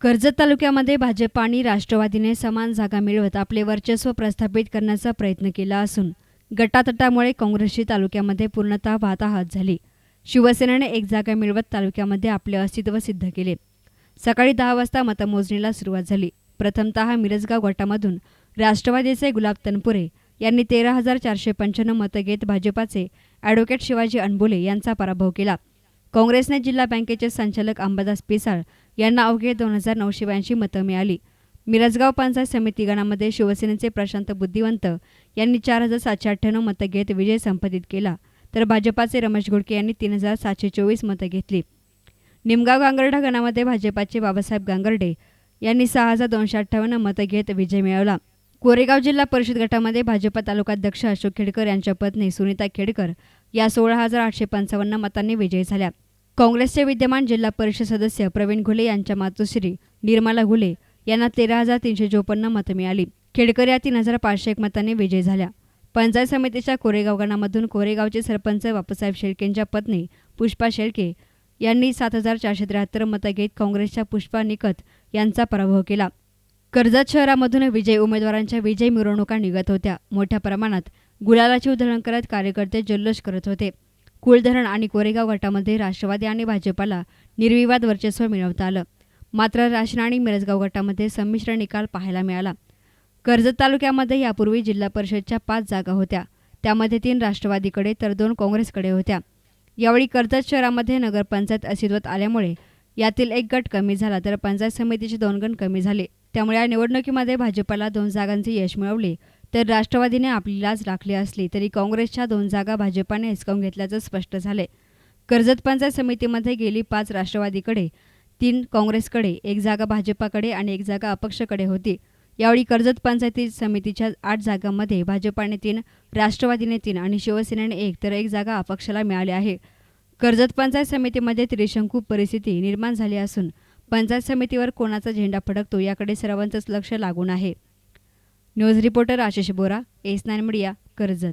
कर्जत तालुक्यामध्ये भाजप आणि राष्ट्रवादीने समान जागा मिळवत आपले वर्चस्व प्रस्थापित करण्याचा प्रयत्न केला असून गटातटामुळे काँग्रेसची तालुक्यामध्ये पूर्णतः वाताहत झाली. शिवसेनेने एक जागा मिळवत तालुक्यामध्ये आपले अस्तित्व सिद्ध केले. सकाळी 10 वाजता मतमोजणीला सुरुवात झाली. प्रथमतः मिरजगाव गटामधून राष्ट्रवादीचे गुलाब तनपुरे यांनी 13,495 मतं घेत भाजपाचे ॲडव्होकेट शिवाजी अनबोले यांचा पराभव केला. काँग्रेसने जिल्हा बँकेचे संचालक अंबादास पिसाळ यांना अवघे 2,982 मतं मिळाली. मिरजगाव पंचायत समिती गणामध्ये शिवसेनेचे प्रशांत बुद्धिवंत यांनी 4,798 मतं घेत विजय संपादित केला, तर भाजपाचे रमेश घोडके यांनी 3,724 मतं घेतली. निमगाव गांगर्डा गणामध्ये भाजपाचे बाबासाहेब गांगर्डे यांनी 6,258 मतं घेत विजय मिळवला. कोरेगाव जिल्हा परिषद गटामध्ये भाजपा तालुकाध्यक्ष अशोक खेडकर यांच्या पत्नी सुनीता खेडकर या 16,855 मतांनी विजयी झाल्या. काँग्रेसचे विद्यमान जिल्हा परिषद सदस्य प्रवीण घुले यांच्या मातोश्री निर्मला घुले यांना 13,354 मतं मिळाली. खेडकर या 3,501 मतांनी विजयी झाल्या. पंचायत समितीच्या कोरेगाव गणामधून कोरेगावचे सरपंच बापूसाहेब शेळकेंच्या पत्नी पुष्पा शेळके यांनी 7,473 मतं घेत काँग्रेसच्या पुष्पा निकत यांचा पराभव केला. कर्जत शहरामधून विजयी उमेदवारांच्या विजयी मिरवणुका निघत होत्या. मोठ्या प्रमाणात गुलालाची उधळण करत कार्यकर्ते जल्लोष करत होते. कुलधरण आणि कोरेगाव गटामध्ये राष्ट्रवादी आणि भाजपाला निर्विवाद वर्चस्व मिळवता आलं. मात्र राशन आणि मिरजगाव गटामध्ये संमिश्र निकाल पाहायला मिळाला. कर्जत तालुक्यामध्ये यापूर्वी जिल्हा परिषदच्या 5 जागा होत्या. त्यामध्ये 3 राष्ट्रवादीकडे तर 2 काँग्रेसकडे होत्या. यावेळी कर्जत शहरामध्ये नगरपंचायत अस्तित्वात आल्यामुळे यातील एक गट कमी झाला, तर पंचायत समितीचे 2 गट कमी झाले. त्यामुळे या निवडणुकीमध्ये भाजपाला 2 जागांचे यश मिळवले, तर राष्ट्रवादीने आपली लाज राखली असली तरी काँग्रेसच्या 2 जागा भाजपाने हिसकावून घेतल्याचं स्पष्ट झाले. कर्जत पंचायत समितीमध्ये गेली 5 राष्ट्रवादीकडे, 3 काँग्रेसकडे, 1 जागा भाजपाकडे आणि 1 जागा अपक्षकडे होती. यावेळी कर्जत पंचायती समितीच्या 8 जागांमध्ये भाजपाने 3, राष्ट्रवादीने 3 आणि शिवसेनेने 1 तर 1 जागा अपक्षाला मिळाली आहे. कर्जत पंचायत समितीमध्ये त्रिशंकू परिस्थिती निर्माण झाली असून पंचायत समितीवर कोणाचा झेंडा फडकतो याकडे सर्वांचंच लक्ष लागून आहे. न्यूज रिपोर्टर आशिष बोरा, एस9 मीडिया, कर्जत.